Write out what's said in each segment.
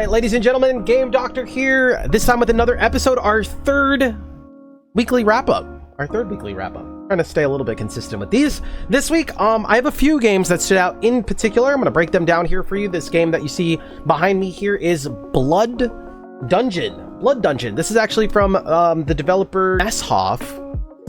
right, ladies and gentlemen, Game Doctor here, this time with another episode, our third weekly wrap-up. Trying to stay a little bit consistent with these. This week, I have a few games that stood out in particular. I'm going to break them down here for you. This game that you see behind me here is Blood Dungeon. This is actually from the developer Messhoff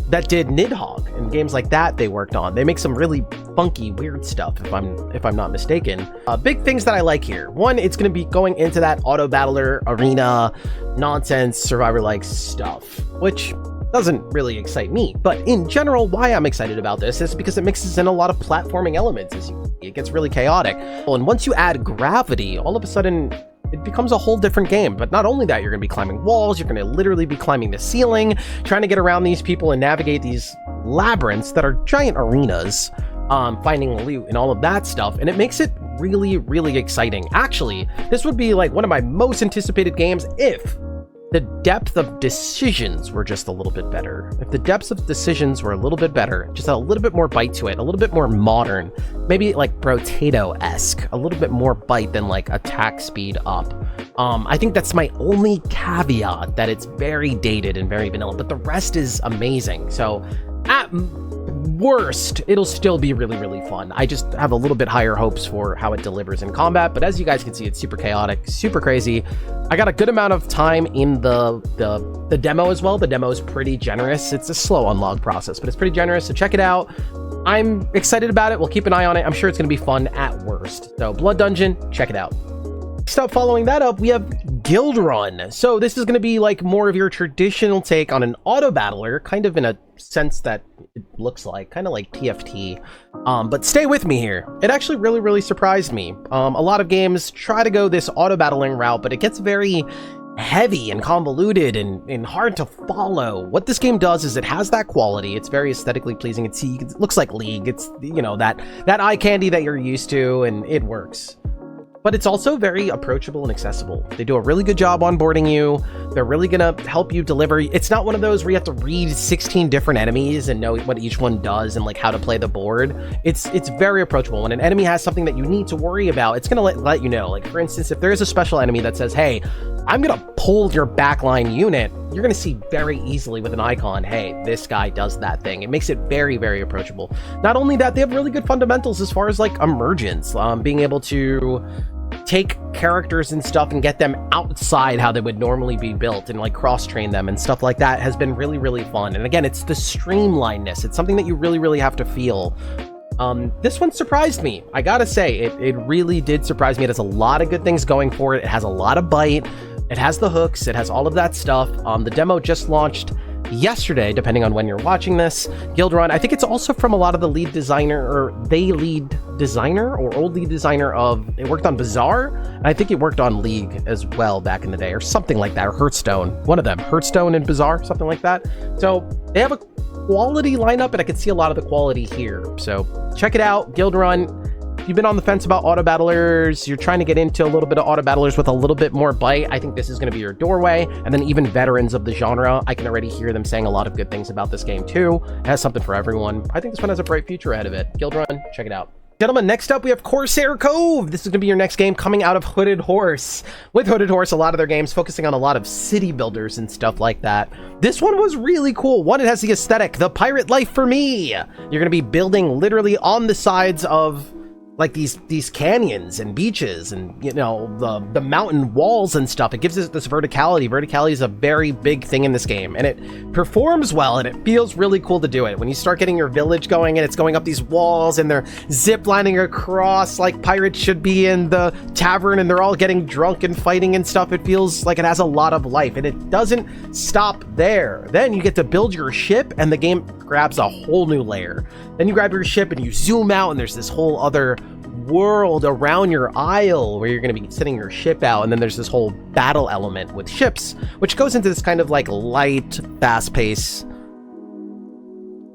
that did Nidhogg and games like that they worked on. They make some really funky, weird stuff, if I'm not mistaken. Big things that I like here. One, it's going to be going into that auto battler arena nonsense, survivor-like stuff, which doesn't really excite me. But in general, why I'm excited about this is because it mixes in a lot of platforming elements. It gets really chaotic. Well, and once you add gravity, all of a sudden it becomes a whole different game. But not only that, you're going to be climbing walls, you're going to literally be climbing the ceiling, trying to get around these people and navigate these labyrinths that are giant arenas, finding loot and all of that stuff. And it makes it really, really exciting. Actually, this would be like one of my most anticipated games if the depth of decisions were just a little bit better. If the depths of decisions were a little bit better, just a little bit more bite to it, a little bit more modern, maybe like Brotato-esque, a little bit more bite than like attack speed up. I think that's my only caveat, that it's very dated and very vanilla, but the rest is amazing. So at worst, it'll still be really, really fun. I just have a little bit higher hopes for how it delivers in combat, but as you guys can see, it's super chaotic, super crazy. I got a good amount of time in the demo as well. The demo is pretty generous. It's a slow unlock process, but it's pretty generous, so check it out. I'm excited about it. We'll keep an eye on it. I'm sure it's going to be fun at worst. So Blood Dungeon, check it out. Next up, following that up, we have Guildrun. So this is going to be like more of your traditional take on an auto battler, kind of in a sense that it looks like, kind of like TFT. But stay with me here. It actually really, really surprised me. A lot of games try to go this auto battling route, but it gets very heavy and convoluted and hard to follow. What this game does is it has that quality. It's very aesthetically pleasing. It looks like League. It's, you know, that eye candy that you're used to, and it works. But it's also very approachable and accessible. They do a really good job onboarding you. They're really gonna help you deliver. It's not one of those where you have to read 16 different enemies and know what each one does and like how to play the board. It's very approachable. When an enemy has something that you need to worry about, it's gonna let you know. Like for instance, if there's a special enemy that says, hey, I'm gonna pull your backline unit, you're gonna see very easily with an icon, hey, this guy does that thing. It makes it very, very approachable. Not only that, they have really good fundamentals as far as like emergence, being able to take characters and stuff and get them outside how they would normally be built and like cross-train them and stuff like that has been really, really fun. And again, it's the streamlinedness. It's something that you really, really have to feel. This one surprised me. I gotta say, it really did surprise me. It has a lot of good things going for it. It has a lot of bite. It has the hooks. It has all of that stuff. The demo just launched yesterday, depending on when you're watching this. Guildrun, I think it's also from a lot of the lead designer or old lead designer of, it worked on Bazaar, and I think it worked on League as well back in the day, or something like that, or Hearthstone, one of them, Hearthstone and Bazaar, something like that. So they have a quality lineup, and I can see a lot of the quality here. So check it out, Guildrun. If you've been on the fence about auto battlers, you're trying to get into a little bit of auto battlers with a little bit more bite, I think this is going to be your doorway. And then even veterans of the genre, I can already hear them saying a lot of good things about this game too. It has something for everyone. I think this one has a bright future ahead of it. Guildrun, check it out. Gentlemen, next up we have Corsair Cove. This is going to be your next game coming out of Hooded Horse. With Hooded Horse, a lot of their games focusing on a lot of city builders and stuff like that. This one was really cool. One, it has the aesthetic, the pirate life for me. You're going to be building literally on the sides of like these canyons and beaches and, you know, the mountain walls and stuff. It gives it this verticality. Verticality is a very big thing in this game, and it performs well, and it feels really cool to do it. When you start getting your village going and it's going up these walls and they're zip lining across like pirates should be in the tavern, and they're all getting drunk and fighting and stuff, it feels like it has a lot of life, and it doesn't stop there. Then you get to build your ship, and the game grabs a whole new layer. Then you grab your ship and you zoom out, and there's this whole other world around your isle where you're going to be sending your ship out, and then there's this whole battle element with ships, which goes into this kind of like light, fast-paced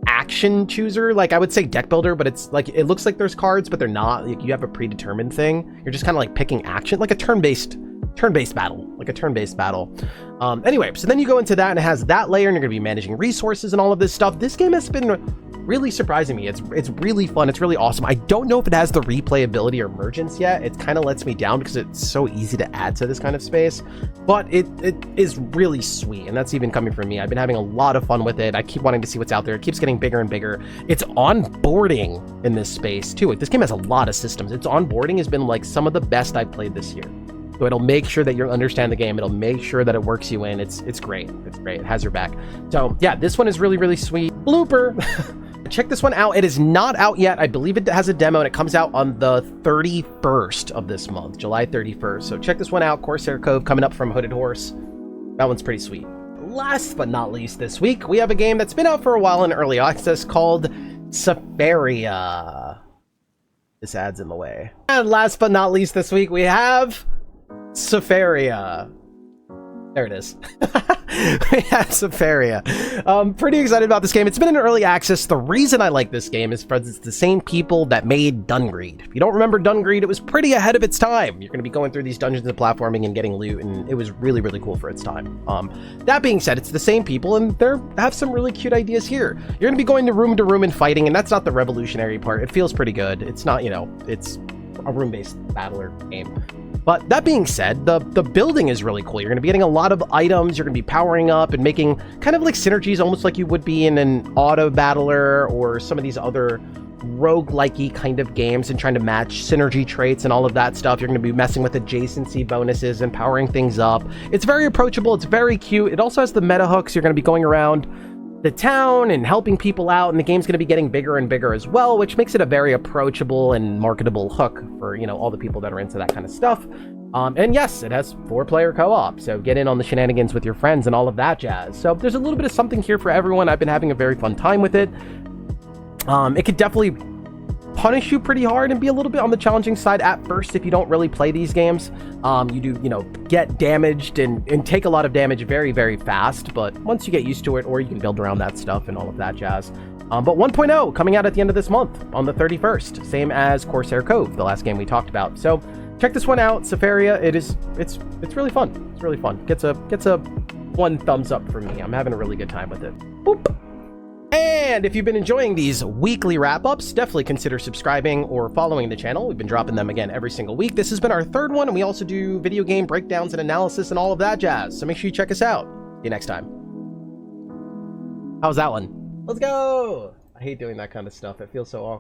action chooser. Like I would say deck builder, but it's like, it looks like there's cards, but they're not. Like, you have a predetermined thing. You're just kind of like picking action, like a turn-based battle, Anyway, so then you go into that, and it has that layer, and you're going to be managing resources and all of this stuff. This game has been really surprising me. It's really fun. It's really awesome. I don't know if it has the replayability or emergence yet. It kind of lets me down because it's so easy to add to this kind of space, but it is really sweet, and that's even coming from me. I've been having a lot of fun with it. I keep wanting to see what's out there. It keeps getting bigger and bigger. It's onboarding in this space too. Like, this game has a lot of systems. Its onboarding has been like some of the best I've played this year. So it'll make sure that you understand the game. It'll make sure that it works you in. It's great. It's great. It has your back. So yeah, this one is really, really sweet. Blooper. Check this one out. It is not out yet. I believe it has a demo, and it comes out on the 31st of this month, July 31st. So check this one out. Corsair Cove coming up from Hooded Horse. That one's pretty sweet. Last but not least this week, we have a game that's been out for a while in early access called Sefaria. This ad's in the way. And last but not least this week, we have Sefaria. There it is. We have Sefaria. Pretty excited about this game. It's been in early access. The reason I like this game is because it's the same people that made Dungreed. If you don't remember Dungreed, it was pretty ahead of its time. You're going to be going through these dungeons and platforming and getting loot, and it was really, really cool for its time. That being said, it's the same people, and they have some really cute ideas here. You're going to be going to room and fighting, and that's not the revolutionary part. It feels pretty good. It's not, you know, it's a room-based battler game. But that being said, the building is really cool. You're going to be getting a lot of items. You're going to be powering up and making kind of like synergies, almost like you would be in an auto battler or some of these other roguelike-y kind of games, and trying to match synergy traits and all of that stuff. You're going to be messing with adjacency bonuses and powering things up. It's very approachable. It's very cute. It also has the meta hooks. You're going to be going around the town and helping people out, and the game's going to be getting bigger and bigger as well, which makes it a very approachable and marketable hook for, you know, all the people that are into that kind of stuff. And yes, it has 4-player co-op, so get in on the shenanigans with your friends and all of that jazz. So there's a little bit of something here for everyone. I've been having a very fun time with it. It could definitely punish you pretty hard and be a little bit on the challenging side at first if you don't really play these games. You do, you know, get damaged and take a lot of damage very, very fast, but once you get used to it, or you can build around that stuff and all of that jazz. But 1.0 coming out at the end of this month on the 31st, same as Corsair Cove, the last game we talked about. So check this one out, Sefaria. It's really fun. It's really fun. Gets a 1 thumbs up from me. I'm having a really good time with it. Boop. And if you've been enjoying these weekly wrap-ups, definitely consider subscribing or following the channel. We've been dropping them again every single week. This has been our 3rd one, and we also do video game breakdowns and analysis and all of that jazz. So make sure you check us out. See you next time. How's that one? Let's go! I hate doing that kind of stuff. It feels so awkward.